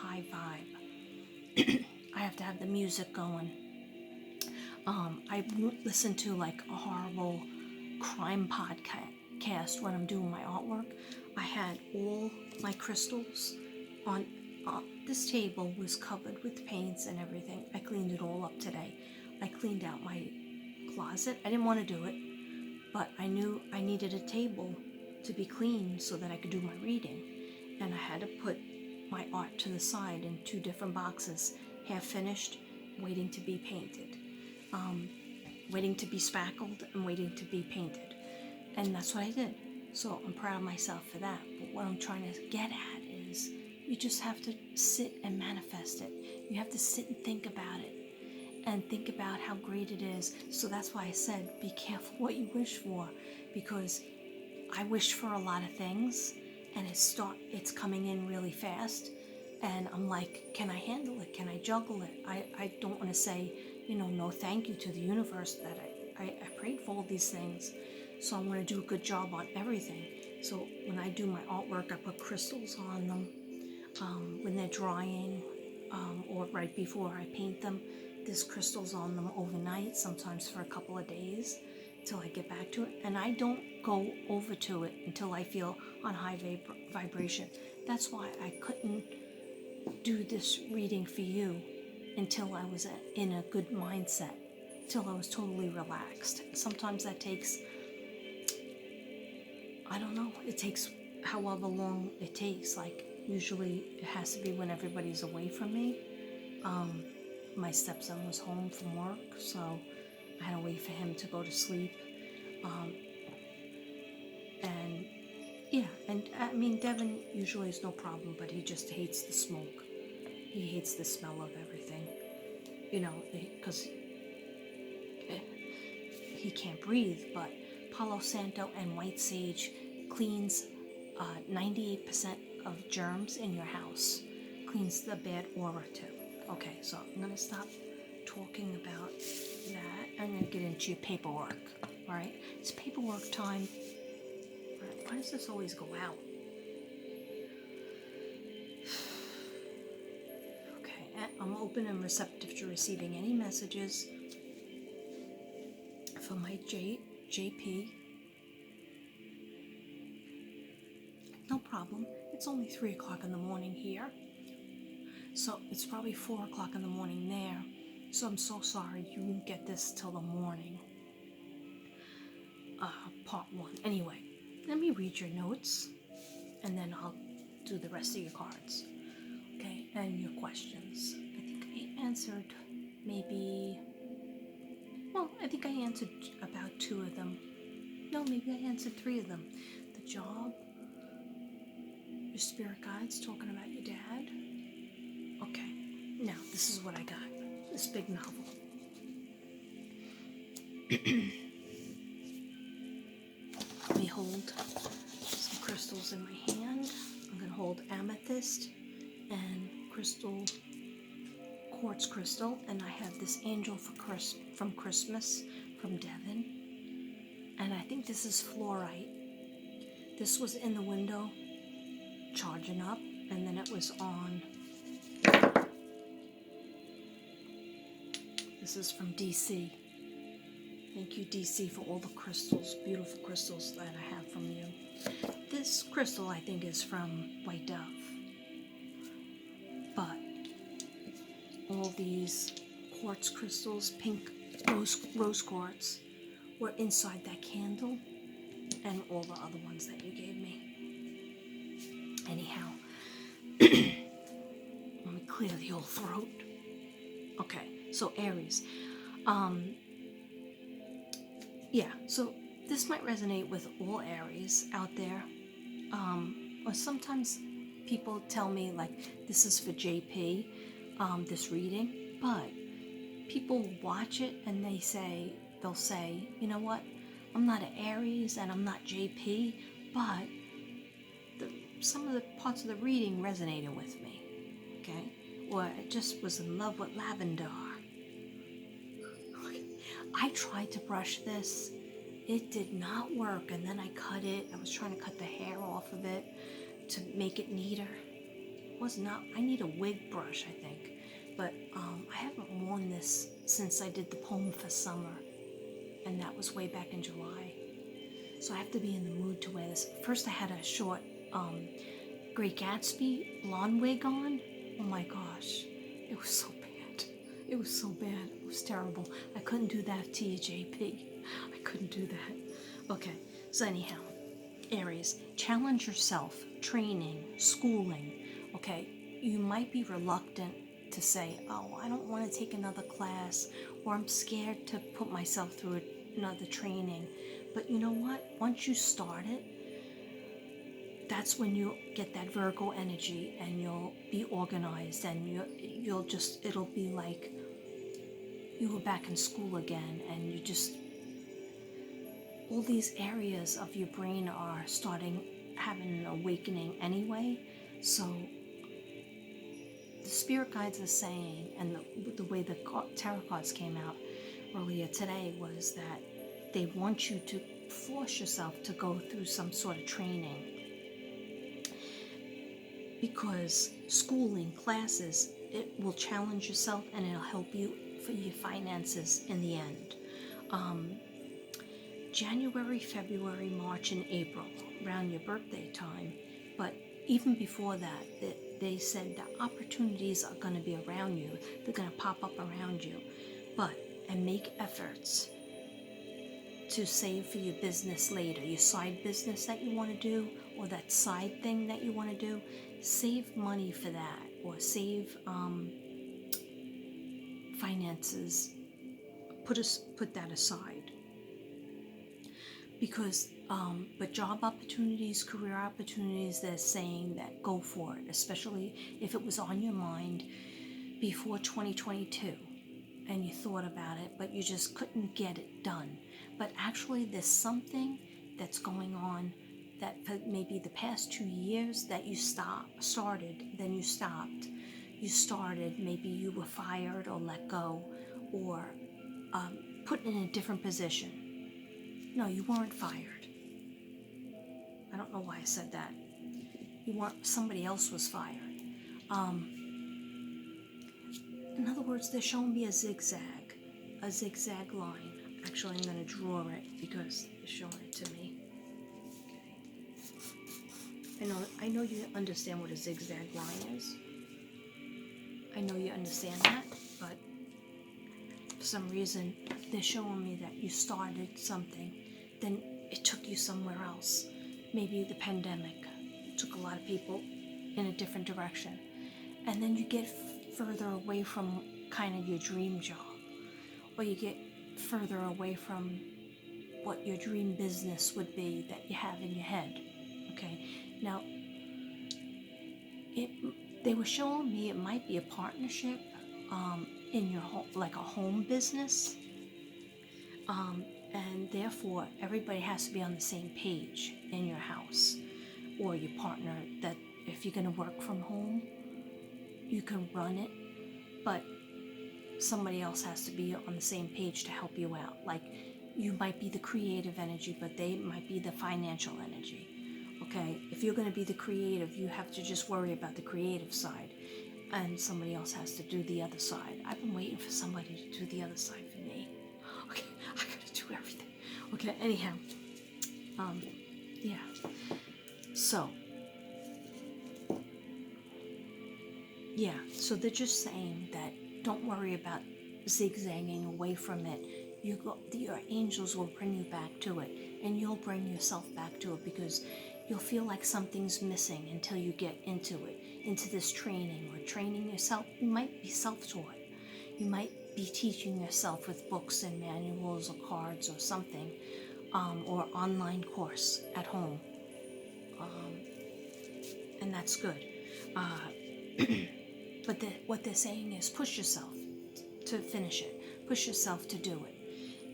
high vibe. I have to have the music going. I won't listen to like a horrible crime podcast when I'm doing my artwork. I had all my crystals on this table was covered with paints and everything. I cleaned it all up today. I cleaned out my closet. I didn't want to do it, but I knew I needed a table to be clean so that I could do my reading. And I had to put my art to the side in 2 different boxes, half finished, waiting to be painted, waiting to be spackled and waiting to be painted. And that's what I did. So I'm proud of myself for that. But what I'm trying to get at is you just have to sit and manifest it. You have to sit and think about it and think about how great it is. So that's why I said be careful what you wish for, because I wished for a lot of things and it's coming in really fast, and I'm like, can I handle it? Can I juggle it? I don't want to say, no thank you to the universe that I prayed for all these things. So I want to do a good job on everything. So when I do my artwork, I put crystals on them when they're drying, or right before I paint them. There's crystals on them overnight, sometimes for a couple of days till I get back to it. And I don't go over to it until I feel on high vibration. That's why I couldn't do this reading for you until I was in a good mindset, till I was totally relaxed. Sometimes that takes, I don't know, it takes however long it takes. Like usually it has to be when everybody's away from me. My stepson was home from work, so I had to wait for him to go to sleep. And yeah, and I mean, Devin usually is no problem, but he just hates the smoke. He hates the smell of everything, because he can't breathe. But Palo Santo and white sage cleans 98% of germs in your house, cleans the bad aura too. Okay, so I'm going to stop talking about that. I'm going to get into your paperwork. All right, it's paperwork time. Why does this always go out? Okay, I'm open and receptive to receiving any messages from my JP. No problem. It's only 3 o'clock in the morning here. So it's probably 4 o'clock in the morning there. So I'm so sorry you won't get this till the morning. Part 1. Anyway, let me read your notes and then I'll do the rest of your cards. Okay, and your questions. I think I answered I think I answered about 2 of them. No, maybe I answered 3 of them. The job, your spirit guides talking about your dad. Okay, now this is what I got. This big novel. Let me hold some crystals in my hand. I'm going to hold amethyst and quartz crystal, and I have this angel from Christmas from Devin, and I think this is fluorite. This was in the window charging up, and then it was on. This is from DC. Thank you, DC, for all the crystals, beautiful crystals that I have from you. This crystal, I think, is from White Dove. But all these quartz crystals, pink rose quartz, were inside that candle and all the other ones that you gave me. Anyhow, let me clear the old throat. Okay, so Aries. Yeah, so this might resonate with all Aries out there. Or sometimes people tell me, like, this is for JP, this reading, but people watch it and they'll say, you know what, I'm not an Aries and I'm not JP, but some of the parts of the reading resonated with me, okay? Or I just was in love with lavender. I tried to brush this. It did not work, and then I cut it. I was trying to cut the hair off of it to make it neater. was not, I need a wig brush, I think. But I haven't worn this since I did the poem for summer, and that was way back in July. So I have to be in the mood to wear this. First I had a short Great Gatsby blonde wig on. Oh my gosh, it was so bad. It was so bad. It was terrible. I couldn't do that TJP. I couldn't do that. Okay, so anyhow, Aries, challenge yourself, training, schooling. Okay, you might be reluctant to say, oh, I don't want to take another class, or I'm scared to put myself through another training. But you know what? Once you start it, that's when you get that Virgo energy, and you'll be organized, and you'll just, it'll be like you were back in school again, and you just, all these areas of your brain are starting having an awakening anyway. So the spirit guides are saying, and the way the tarot cards came out earlier today was that they want you to force yourself to go through some sort of training, because schooling, classes, it will challenge yourself, and it'll help you for your finances in the end. January, February, March, and April, around your birthday time. But even before that, they said the opportunities are going to be around you. They're going to pop up around you. And make efforts to save for your business later, your side business that you want to do, or that side thing that you want to do. Save money for that, or save finances. Put that aside. Because, but job opportunities, career opportunities, they're saying that go for it, especially if it was on your mind before 2022 and you thought about it, but you just couldn't get it done. But actually, there's something that's going on that for maybe the past 2 years that you started, then you stopped. You started, maybe you were fired or let go, or put in a different position. No, you weren't fired. I don't know why I said that. You weren't, somebody else was fired. In other words, they're showing me a zigzag line. Actually, I'm going to draw it because they're showing it to me. Okay. I know you understand what a zigzag line is. I know you understand that, but for some reason, they're showing me that you started something, then it took you somewhere else. Maybe the pandemic took a lot of people in a different direction. And then you get further away from kind of your dream job, or you get further away from what your dream business would be that you have in your head. Okay, now they were showing me it might be a partnership in your home, like a home business, and therefore everybody has to be on the same page in your house, or your partner, that if you're going to work from home, you can run it, but somebody else has to be on the same page to help you out. Like, you might be the creative energy, but they might be the financial energy. Okay, if you're going to be the creative, you have to just worry about the creative side, and somebody else has to do the other side. I've been waiting for somebody to do the other side for me. Okay, I gotta do everything. Okay, anyhow, yeah. So, yeah, so they're just saying that don't worry about zigzagging away from it. Your angels will bring you back to it, and you'll bring yourself back to it, because you'll feel like something's missing until you get into it, into this training, or training yourself. You might be self-taught. You might be teaching yourself with books and manuals or cards or something, or online course at home, and that's good. But what they're saying is push yourself to finish it. Push yourself to do it.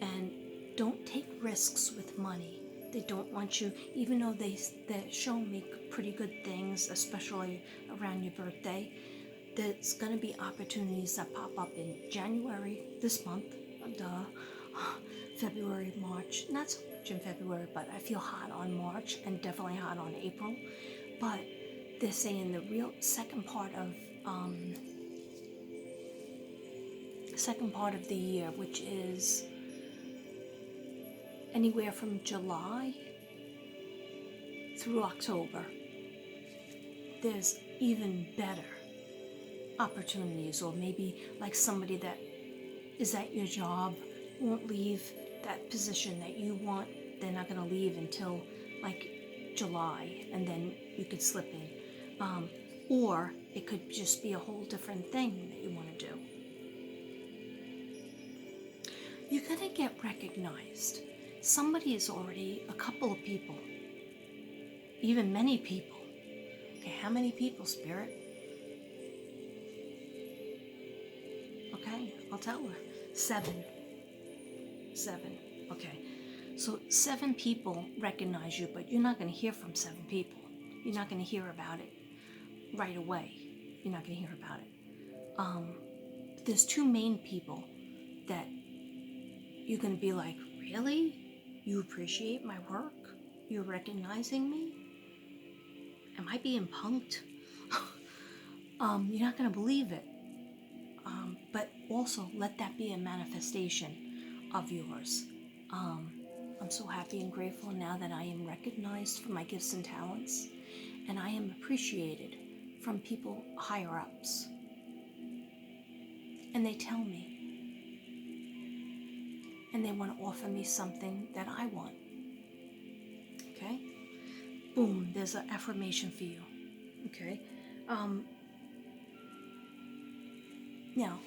And don't take risks with money. They don't want you, even though they show me pretty good things, especially around your birthday. There's going to be opportunities that pop up in January, this month, February, March. Not so much in February, but I feel hot on March, and definitely hot on April. But they're saying the real second part of the year, which is anywhere from July through October, there's even better opportunities, or maybe like somebody that is at your job won't leave that position that you want. They're not going to leave until like July, and then you could slip in. Or it could just be a whole different thing that you want to do. You're going to get recognized. Somebody is already, a couple of people, even many people. Okay, how many people, Spirit? Okay, I'll tell her. 7. Okay, so 7 people recognize you, but you're not going to hear from 7 people. You're not going to hear about it right away. You're not going to hear about it. There's 2 main people that you're going to be like, really? You appreciate my work? You're recognizing me? Am I being punked? You're not going to believe it. But also let that be a manifestation of yours. I'm so happy and grateful now that I am recognized for my gifts and talents, and I am appreciated from people higher ups. And they tell me, and they want to offer me something that I want. Okay? Boom, there's an affirmation for you. Okay? Now,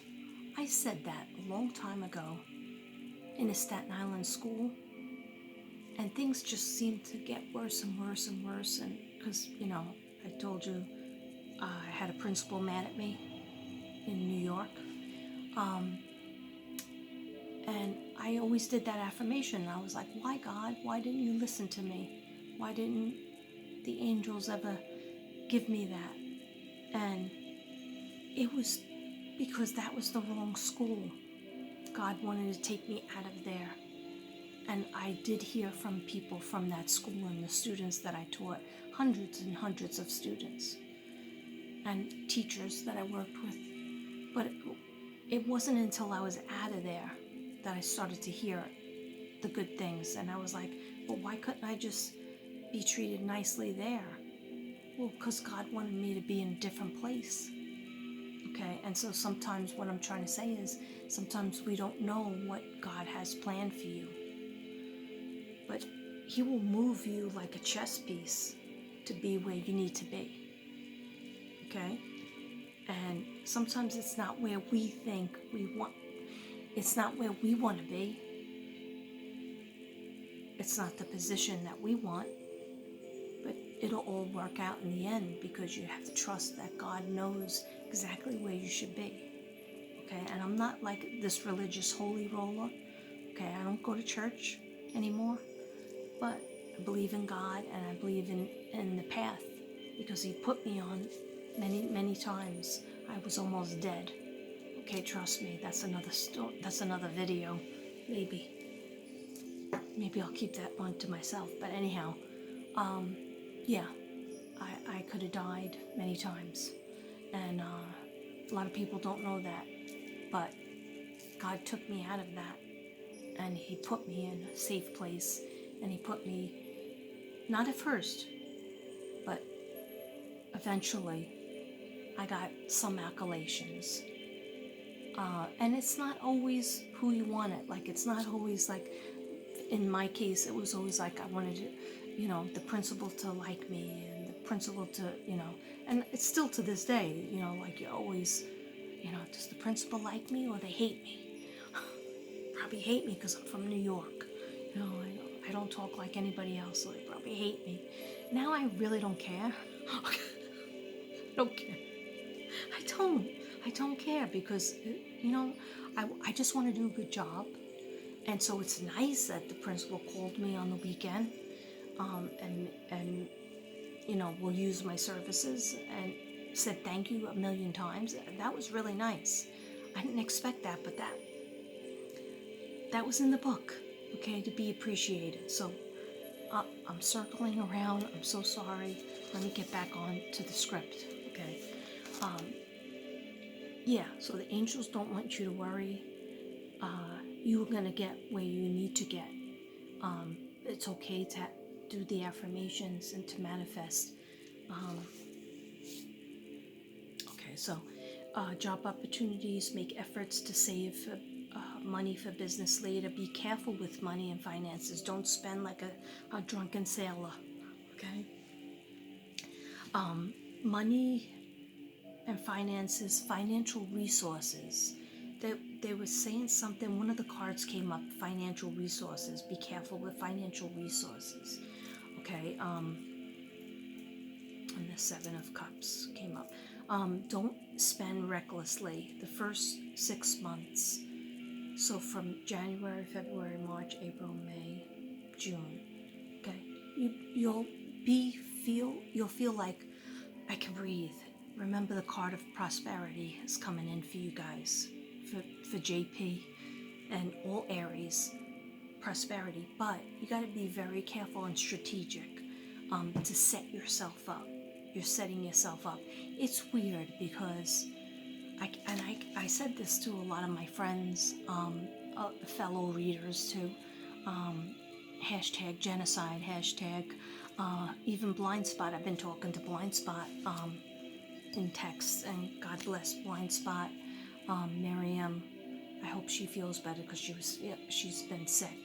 I said that a long time ago in a Staten Island school, and things just seemed to get worse and worse and worse. And because, I told you I had a principal mad at me in New York. And I always did that affirmation. And I was like, why, God? Why didn't you listen to me? Why didn't the angels ever give me that? And it was because that was the wrong school. God wanted to take me out of there. And I did hear from people from that school and the students that I taught, hundreds and hundreds of students and teachers that I worked with. But it wasn't until I was out of there that I started to hear the good things. And I was like, well, why couldn't I just be treated nicely there? Well, because God wanted me to be in a different place. Okay, and so sometimes what I'm trying to say is, sometimes we don't know what God has planned for you. But He will move you like a chess piece to be where you need to be. Okay? And sometimes it's not where we think we want. It's not where we want to be. It's not the position that we want. But it'll all work out in the end, because you have to trust that God knows exactly where you should be. Okay? And I'm not like this religious holy roller. Okay? I don't go to church anymore. But I believe in God, and I believe in the path, because He put me on many, many times. I was almost dead. Okay, trust me, that's another that's another video. Maybe I'll keep that one to myself. But anyhow, yeah, I could have died many times, and a lot of people don't know that. But God took me out of that, and He put me in a safe place. And He put me, not at first, but eventually, I got some accolations. And it's not always who you want it. Like, it's not always like, in my case, it was always like I wanted to, the principal to like me, and the principal to, and it's still to this day, like you always, does the principal like me or they hate me? Probably hate me because I'm from New York. I don't talk like anybody else, so they probably hate me. Now I really don't care. I don't care. I don't care, because, I just want to do a good job. And so it's nice that the principal called me on the weekend, and will use my services and said thank you a million times. That was really nice. I didn't expect that, but that was in the book. Okay, to be appreciated. So I'm circling around. I'm so sorry. Let me get back on to the script, okay? Um, yeah, so the angels don't want you to worry. You're going to get where you need to get. It's okay to do the affirmations and to manifest. Okay, so job opportunities, make efforts to save money for business later. Be careful with money and finances. Don't spend like a drunken sailor, okay? Money and finances, financial resources. They were saying something, one of the cards came up, financial resources. Be careful with financial resources, okay? And the Seven of Cups came up. Don't spend recklessly the first 6 months. So from January, February, March, April, May, June. Okay, you'll feel like I can breathe. Remember, the card of prosperity is coming in for you guys, for JP and all Aries. Prosperity, but you got to be very careful and strategic to set yourself up. You're setting yourself up. It's weird because I said this to a lot of my friends, fellow readers too. Hashtag genocide, hashtag even Blind Spot. I've been talking to Blind Spot in text, and God bless Blind Spot. Miriam, I hope she feels better because she's been sick.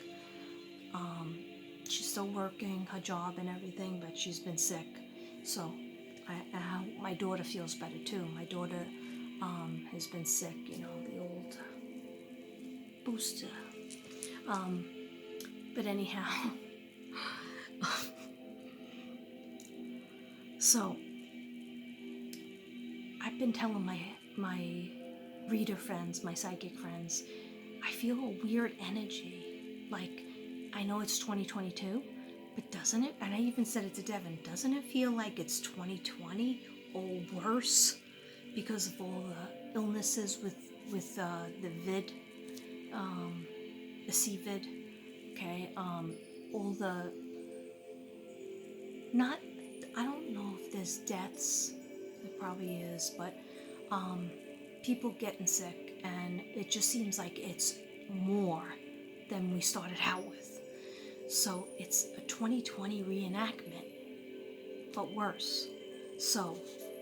She's still working her job and everything, but she's been sick. So my daughter feels better too. My daughter has been sick, the old booster. But anyhow, so I've been telling my reader friends, my psychic friends, I feel a weird energy. Like, I know it's 2022, but doesn't it? And I even said it to Devin. Doesn't it feel like it's 2020 or worse because of all the illnesses with the vid, the CVID? Okay, all the not. I don't know if there's deaths. There probably is, but people getting sick, and it just seems like it's more than we started out with. So it's a 2020 reenactment, but worse. So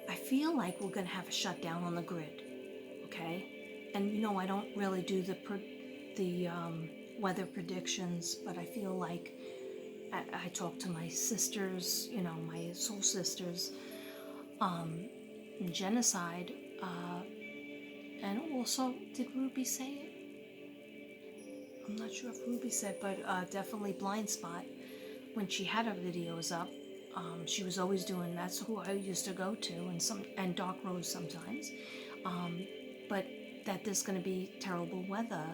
I feel like we're going to have a shutdown on the grid, okay? And I don't really do the weather predictions, but I feel like I talk to my sisters, my soul sisters, in genocide, and also, did Ruby say it? I'm not sure if Ruby said, but definitely Blind Spot. When she had her videos up, she was always doing. That's who I used to go to, and Dark Rose sometimes. But that there's going to be terrible weather.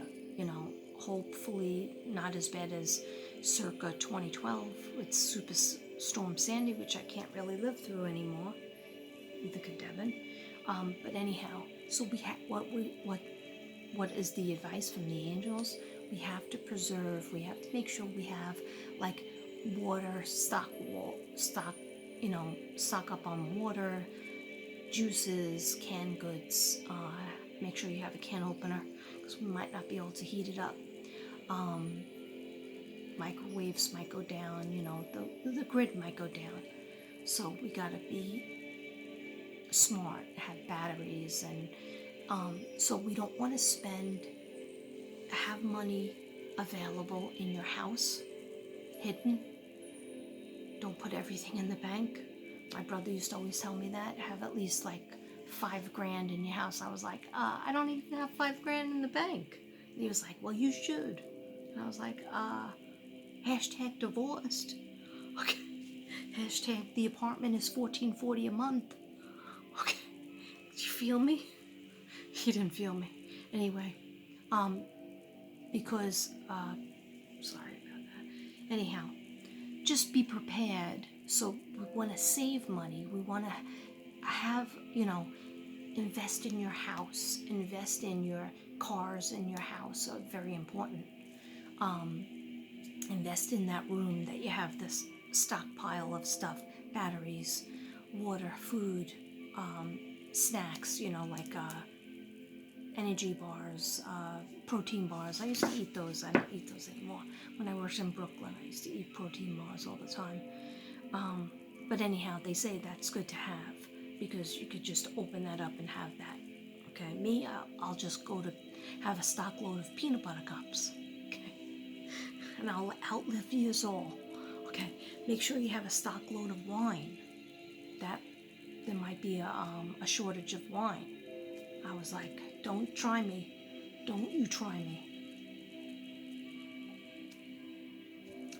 Hopefully not as bad as circa 2012 with Superstorm Sandy, which I can't really live through anymore. Neither could Devin. But anyhow, so what is the advice from the angels? We have to preserve. We have to make sure we have like water, stock up on water, juices, canned goods. Make sure you have a can opener because we might not be able to heat it up. Microwaves might go down. The grid might go down. So we gotta be smart, have batteries, and so we don't want to have money available in your house, hidden. Don't put everything in the bank. My brother used to always tell me that, have at least like $5,000 in your house. I was like, I don't even have $5,000 in the bank. And he was like, well, you should. And I was like, hashtag divorced. Okay. Hashtag the apartment is $1,440 a month. Okay. Did you feel me? He didn't feel me. Anyway, because, sorry about that. Anyhow, just be prepared. So we want to save money. We want to have, invest in your house, invest in your cars in your house. Very important. invest in that room that you have this stockpile of stuff, batteries, water, food, snacks, like energy bars, protein bars. I used to eat those. I don't eat those anymore. When I worked in Brooklyn, I used to eat protein bars all the time. But anyhow, they say that's good to have because you could just open that up and have that. Okay, me, I'll just go to have a stock load of peanut butter cups. Okay, and I'll outlive you all. Okay, make sure you have a stock load of wine. That there might be a shortage of wine. I was like, don't try me. Don't you try me.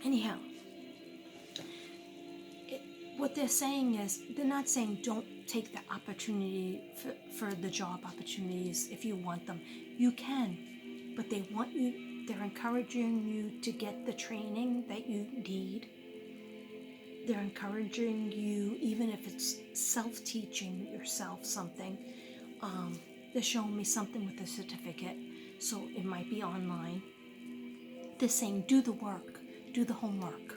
Anyhow, what they're saying is, they're not saying don't take the opportunity for the job opportunities if you want them. You can, but they're encouraging you to get the training that you need. They're encouraging you, even if it's self-teaching yourself something. They're showing me something with a certificate, so it might be online. They're saying do the work, do the homework.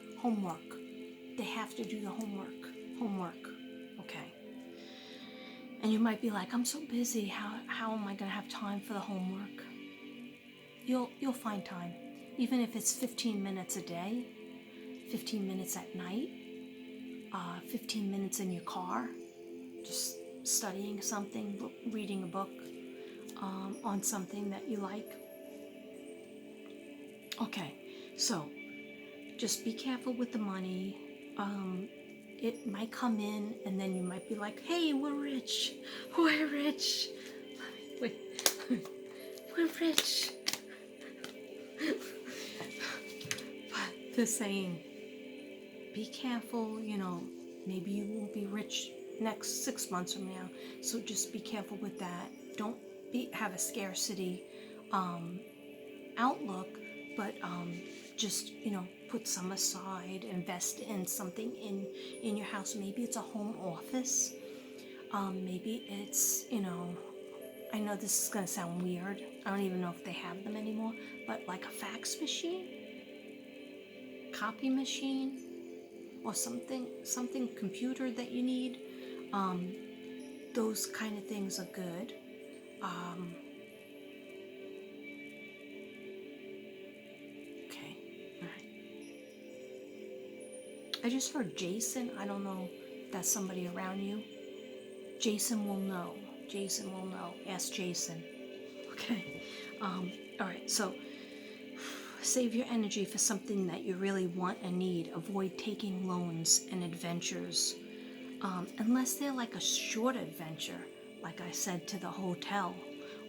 They have to do the homework. Okay. And you might be like, I'm so busy. How am I going to have time for the homework? You'll find time, even if it's 15 minutes a day, 15 minutes at night, 15 minutes in your car, just studying something, reading a book on something that you like. Okay, so just be careful with the money. It might come in and then you might be like, hey, we're rich. Wait, we're rich. But they're saying, be careful, maybe you won't be rich next 6 months from now. So just be careful with that. Don't have a scarcity outlook, but just put some aside, invest in something in your house. Maybe it's a home office, maybe it's I know this is going to sound weird, I don't even know if they have them anymore, but like a fax machine, copy machine, or something computer that you need. Those kind of things are good. Okay, all right. I just heard Jason. I don't know if that's somebody around you. Jason will know. Ask Jason. Okay. All right. So save your energy for something that you really want and need. Avoid taking loans and adventures, unless they're like a short adventure, like I said, to the hotel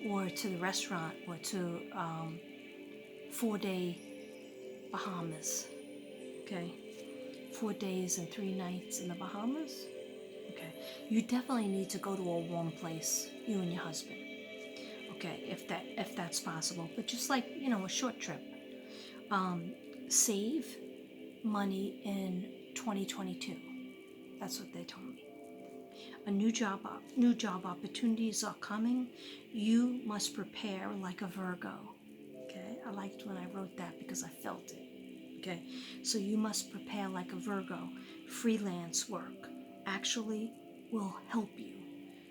or to the restaurant or to 4-day Bahamas. Okay. 4 days and 3 nights in the Bahamas. Okay, you definitely need to go to a warm place, you and your husband. Okay, if that's possible, but just like a short trip. Save money in 2022. That's what they told me. New job opportunities are coming. You must prepare like a Virgo. Okay, I liked when I wrote that because I felt it. Okay, so you must prepare like a Virgo. Freelance work actually will help you.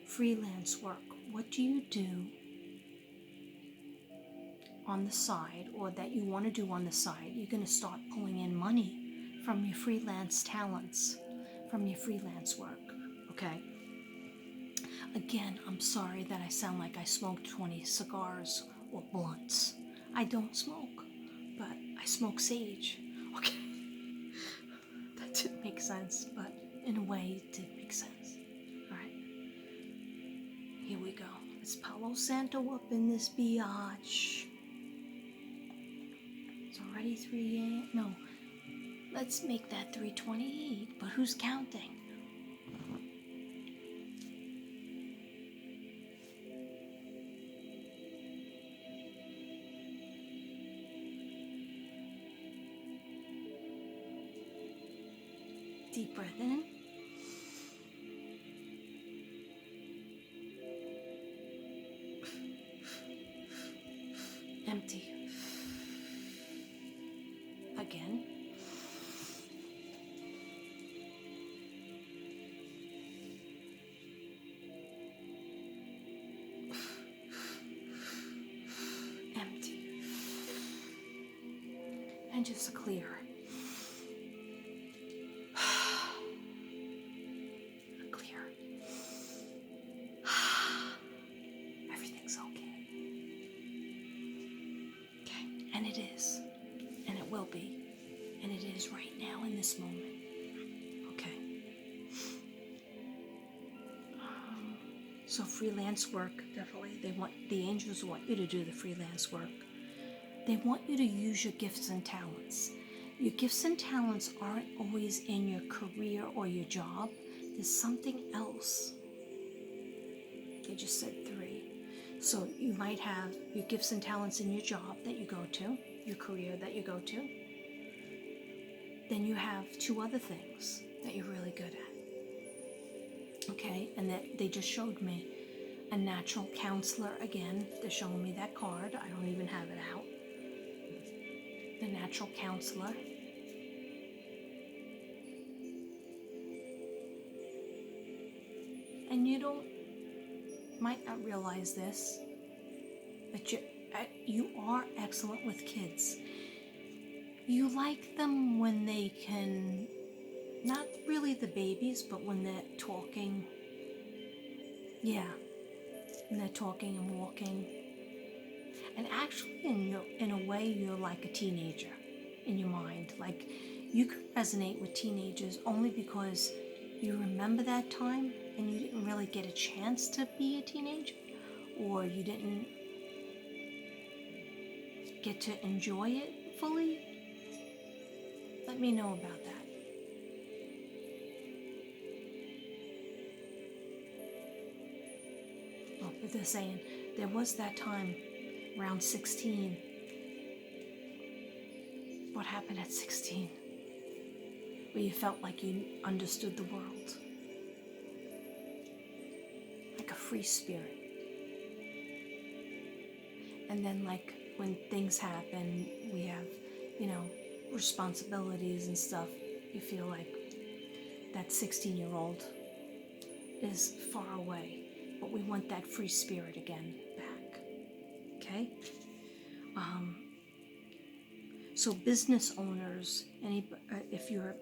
Freelance work. What do you do on the side, or that you want to do on the side? You're going to start pulling in money from your freelance talents, from your freelance work. Okay? Again, I'm sorry that I sound like I smoked 20 cigars or blunts. I don't smoke, but I smoke sage. Okay? That didn't make sense, but in a way it did make sense. Alright. Here we go. It's Palo Santo up in this biatch. It's already 3 a.m. No. Let's make that 3:28, but who's counting? Deep breath in. Empty. Again. and just a clear. A clear. Everything's okay. Okay, and it is. And it will be. And it is right now in this moment. Okay. So freelance work, definitely. The angels want you to do the freelance work. They want you to use your gifts and talents. Your gifts and talents aren't always in your career or your job. There's something else. They just said 3. So you might have your gifts and talents in your job that you go to, your career that you go to. Then you have 2 other things that you're really good at. Okay, and that they just showed me a natural counselor again. They're showing me that card. I don't even have it out. The natural counselor. And you might not realize this, but you are excellent with kids. You like them when they can, not really the babies, but when they're talking. Yeah, when they're talking and walking. And actually, in a way, you're like a teenager in your mind. Like, you can resonate with teenagers only because you remember that time and you didn't really get a chance to be a teenager, or you didn't get to enjoy it fully. Let me know about that. Oh, but they're saying there was that time around 16. What happened at 16? Where you felt like you understood the world. Like a free spirit. And then like when things happen, we have, responsibilities and stuff. You feel like that 16-year-old is far away. But we want that free spirit again back. Okay? So business owners, if you're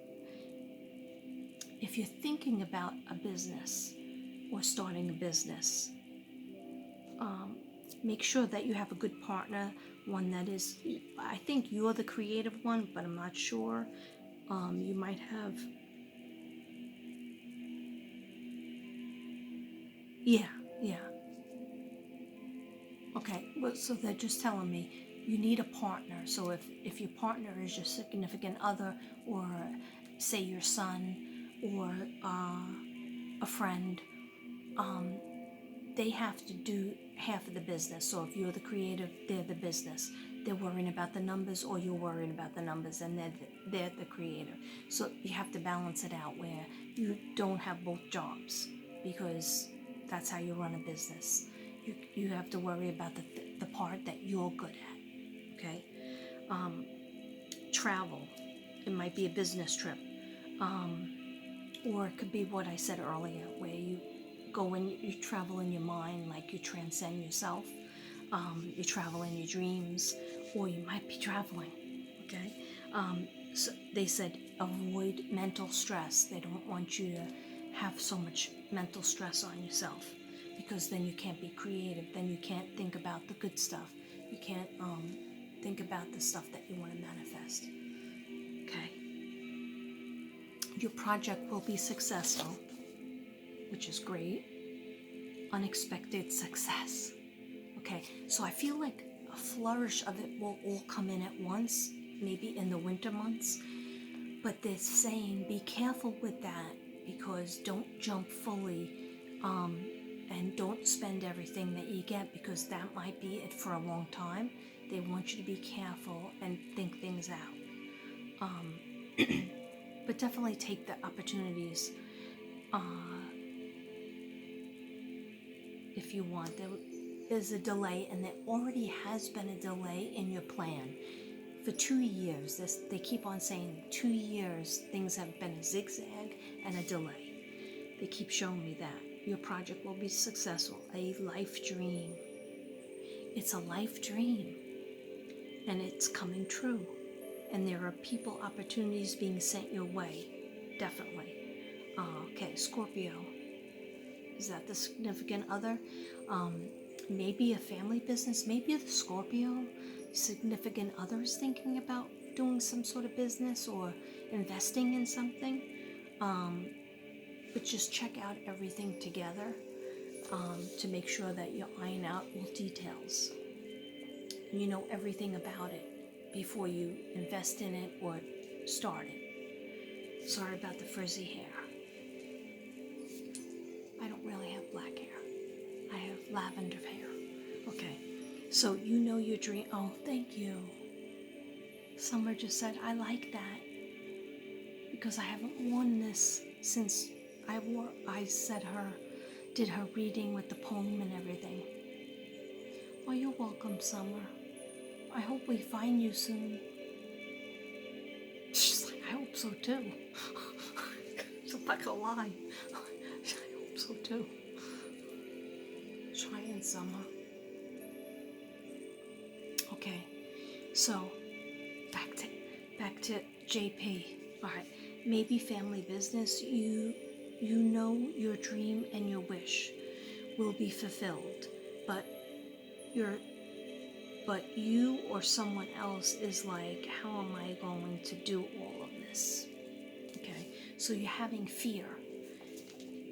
thinking about a business or starting a business, make sure that you have a good partner, one that is, I think you're the creative one, but I'm not sure. You might have, yeah. Okay, well, so they're just telling me you need a partner. So if your partner is your significant other, or say your son, or a friend, they have to do half of the business. So if you're the creative, they're the business. They're worrying about the numbers, or you're worrying about the numbers, and they're the creator. So you have to balance it out where you don't have both jobs, because that's how you run a business. You have to worry about the part that you're good at. Okay? Travel. It might be a business trip. Or it could be what I said earlier, where you go and you travel in your mind, like you transcend yourself. You travel in your dreams, or you might be traveling. Okay? So they said avoid mental stress. They don't want you to have so much mental stress on yourself, because then you can't be creative. Then you can't think about the good stuff. You can't think about the stuff that you want to manifest. Okay? Your project will be successful, which is great. Unexpected success. Okay, so I feel like a flourish of it will all come in at once, maybe in the winter months. But they're saying be careful with that, because don't jump fully, and don't spend everything that you get, because that might be it for a long time. They want you to be careful and think things out. But definitely take the opportunities if you want. There's a delay, and there already has been a delay in your plan. For 2 years, they keep on saying 2 years, things have been a zigzag and a delay. They keep showing me that. Your project will be successful. A life dream. It's a life dream. And it's coming true. and there are people, opportunities being sent your way, definitely. Okay, Scorpio. Is that the significant other? Maybe a family business, maybe the Scorpio significant other is thinking about doing some sort of business or investing in something. But just check out everything together to make sure that you iron out all details. You know everything about it before you invest in it or start it. Sorry about the frizzy hair. I don't really have black hair. I have lavender hair. Okay, so you know your dream. Oh, thank you. Summer just said, I like that because I haven't worn this since I did her reading with the poem and everything. Oh, you're welcome, Summer. I hope we find you soon. She's like, I hope so too. I'm not gonna lie. I hope so too. Try in Summer. Okay, so back to JP. All right, maybe family business. You know your dream and your wish will be fulfilled, but you or someone else is like, how am I going to do all of this? Okay, so you're having fear.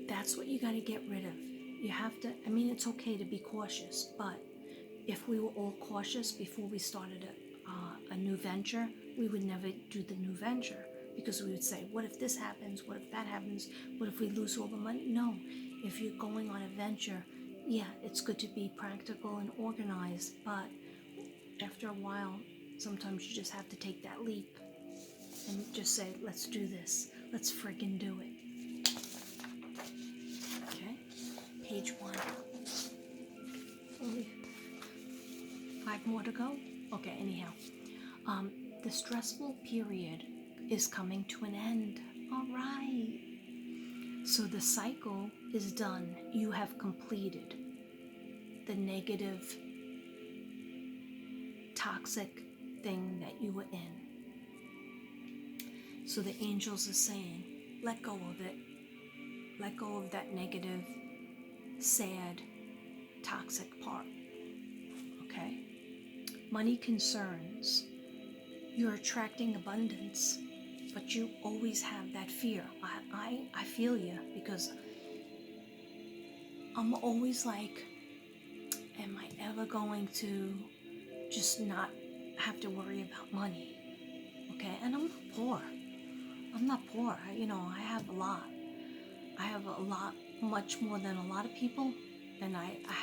That's what you got to get rid of. You have to, I mean, it's okay to be cautious, but if we were all cautious before we started a new venture, we would never do the new venture because we would say, what if this happens? What if that happens? What if we lose all the money? No, if you're going on a venture, yeah, it's good to be practical and organized, but after a while, sometimes you just have to take that leap and just say, let's do this. Let's friggin' do it. Okay, page 1. Only 5 more to go? Okay, anyhow. The stressful period is coming to an end. All right. So the cycle is done. You have completed the negative, toxic thing that you were in. So the angels are saying, let go of it. Let go of that negative, sad, toxic part. Okay? Money concerns. You're attracting abundance, but you always have that fear. I feel you because I'm always like, am I ever going to just not have to worry about money? Okay? And I'm not poor. I'm not poor. I have a lot. I have a lot, much more than a lot of people, and I have